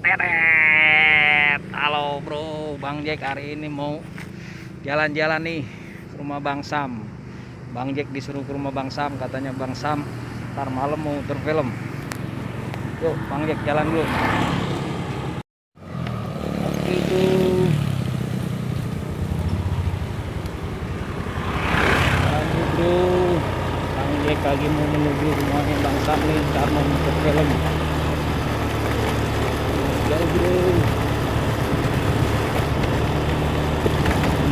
Teret. Halo bro, Bang Jack hari ini mau jalan-jalan nih ke rumah Bang Sam. Bang Jack disuruh ke rumah Bang Sam, katanya Bang Sam ntar malam mau film. Yuk Bang Jack jalan dulu. Itu lanjut bro. Bang Jack lagi mau menuju rumahnya Bang Sam nih, ntar mau film. Jauh bro.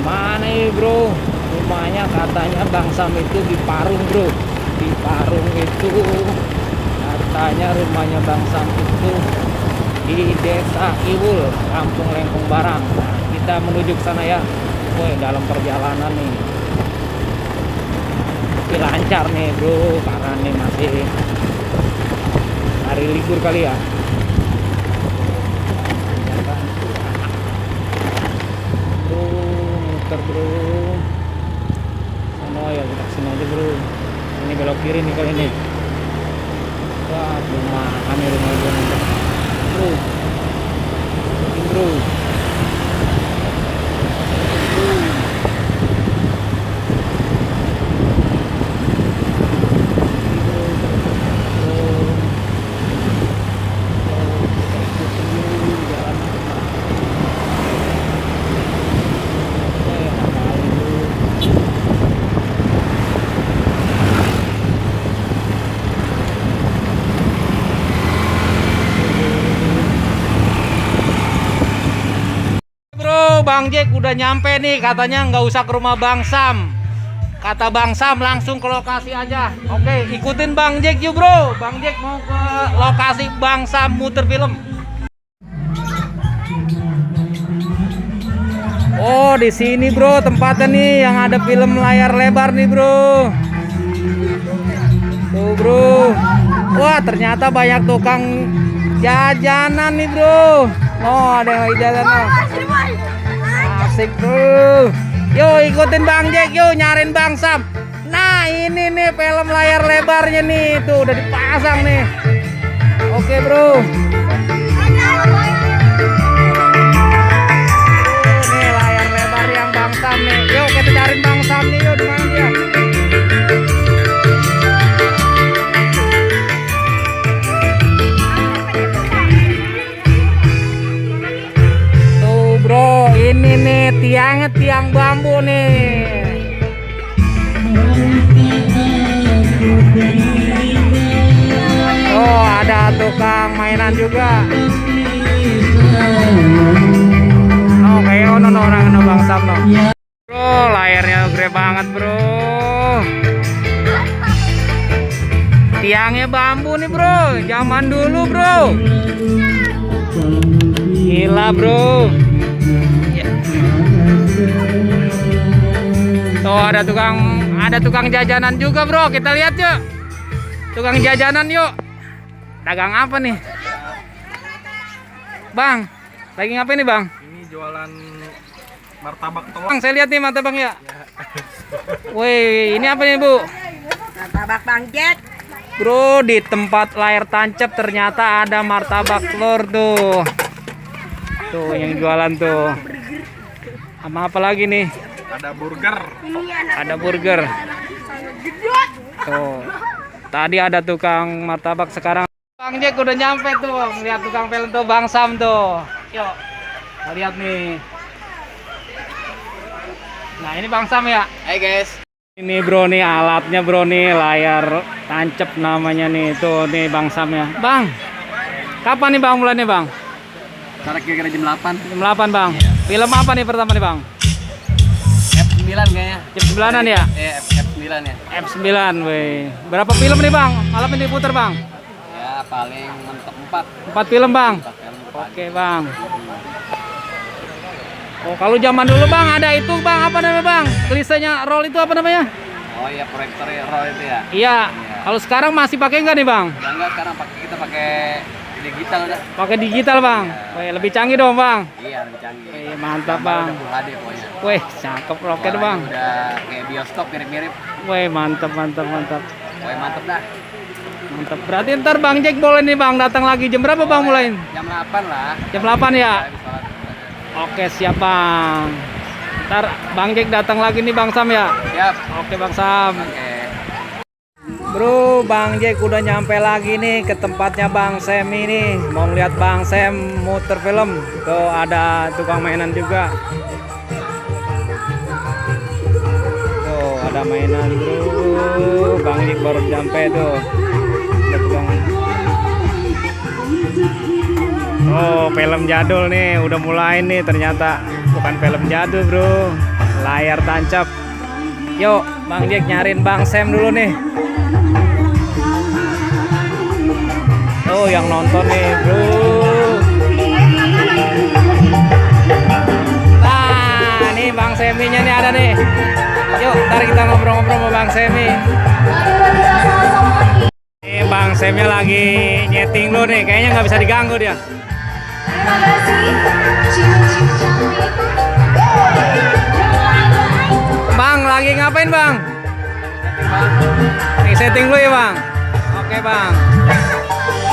Mana nih bro? Rumahnya katanya Bang Sam itu di Parung bro. Di Parung itu katanya rumahnya Bang Sam itu di Desa Iwul, Kampung Lengkong Barang. Nah, kita menuju ke sana ya. Woi, dalam perjalanan nih. Tapi lancar nih bro, karena nih masih hari libur kali ya. Bro, sana ya, kita kesini aja bro. Ini belok kiri nih kali ini. Wah, rumah kami rumah bro. Bro. Bang Jack udah nyampe nih, katanya nggak usah ke rumah Bang Sam. Kata Bang Sam langsung ke lokasi aja. Oke, ikutin Bang Jack yuk bro. Bang Jack mau ke lokasi Bang Sam muter film. Oh, di sini bro tempatnya nih yang ada film layar lebar nih bro. Tuh bro. Wah, ternyata banyak tukang jajanan nih bro. Oh, ada yang lagi jalan nih. Asik bro. Yuk ikutin Bang Jack yuk nyariin Bang Sam. Nah ini nih film layar lebarnya nih. Tuh udah dipasang nih. Oke bro. Nih layar lebar yang Bang Sam nih. Yuk kita cariin Bang Sam nih yuk, dimana dia? Bro, ini nih tiangnya tiang bambu nih. Oh, ada tukang mainan juga. Oh, kayak ono orang Bang Sam no. Bro, layarnya gede banget, bro. Tiangnya bambu nih, bro. Zaman dulu, bro. Gila, bro. Tuh ada tukang jajanan juga bro, kita lihat yuk. Tukang jajanan yuk. Dagang apa nih? Bang, lagi ngapain nih bang? Ini jualan martabak telur. Bang, saya lihat nih martabak ya. Wih, ini apa nih bu? Martabak Bang Jack. Bro, di tempat layar tancap ternyata ada martabak telur tuh. Tuh yang jualan tuh. Sama apa lagi nih? Ada burger. Ada burger. Tuh. Tadi ada tukang martabak, sekarang Bang Jack udah nyampe tuh. Lihat tukang film tuh Bang Sam tuh. Yuk. Kita lihat nih. Nah, ini Bang Sam ya. Hai guys. Ini bro nih alatnya bro nih, layar tancap namanya nih. Tuh nih Bang Sam ya. Bang. Kapan nih Bang mulainya Bang? Sekarang kira-kira jam 8. Jam 8 Bang. Film apa nih pertama nih Bang? F9 kayaknya. Jam 9-an ya? F9 ya. F9 weh. Berapa film nih Bang? Malam ini puter Bang? Ya paling mentok 4. 4 film Bang? 4 film. Oke Bang. Oh kalau zaman dulu Bang ada itu Bang, apa namanya Bang? Klisenya roll itu apa namanya? Oh iya, proyektor roll itu ya. Iya. Kalau sekarang masih pakai enggak nih Bang? Udah enggak, sekarang kita pakai digital udah. Pakai digital Bang. Weh, lebih canggih dong Bang. Iya, lebih canggih. Weh, mantap Gambar Bang. Udah Full HD pokoknya. Weh, cakep roket Bang. Udah kayak bioskop mirip-mirip. Weh, mantap. Pokoknya mantep dah. Mantap. Berarti ntar Bang Jack boleh nih Bang datang lagi jam berapa Bang mulai? Jam 8 lah. Jam 8 ya? Habis sholat. Oke siap Bang. Ntar Bang Jack datang lagi nih Bang Sam ya? Siap. Oke Bang Sam. Oke. Bro, Bang Jack udah nyampe lagi nih ke tempatnya Bang Sam ini. Mau ngeliat Bang Sam muter film. Tuh ada tukang mainan juga. Tuh ada mainan bro. Bang Jack baru nyampe tuh. Ada tukang. Oh, film jadul nih udah mulai nih ternyata. Bukan film jadul bro. Layar tancap. Yuk, Bang Jack nyariin Bang Sam dulu nih. Oh, yang nonton nih, bro. Nah, nih Bang Seminya nih ada nih. Yuk, ntar kita ngobrol-ngobrol sama Bang Semi. Nih Bang Semnya lagi nyeting lo nih, kayaknya nggak bisa diganggu dia. Bang, lagi ngapain Bang? Nih setting lu ya Bang. Oke Bang.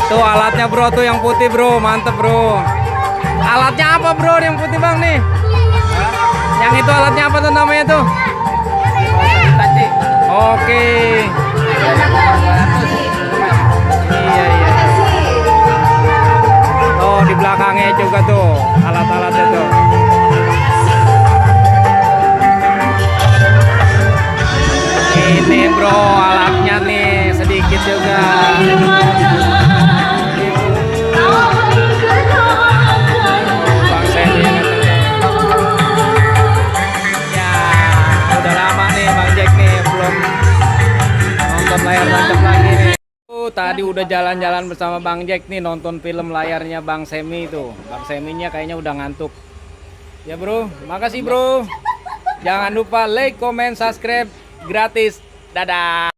Tuh alatnya bro, tuh yang putih bro, mantep bro. Alatnya apa bro yang putih Bang nih? Yang itu alatnya apa tuh namanya tuh? Oke. Iya iya. Oh di belakangnya juga tuh alat-alatnya tuh. Ini bro alatnya nih sedikit juga. Bang Semi ya udah lama nih Bang Jack nih belum nonton layar tancap lagi nih. Tadi udah jalan-jalan bersama Bang Jack nih nonton film layarnya Bang Semi tuh. Bang Seminya kayaknya udah ngantuk. Ya bro, makasih bro. Jangan lupa like, comment, subscribe gratis. Dadah.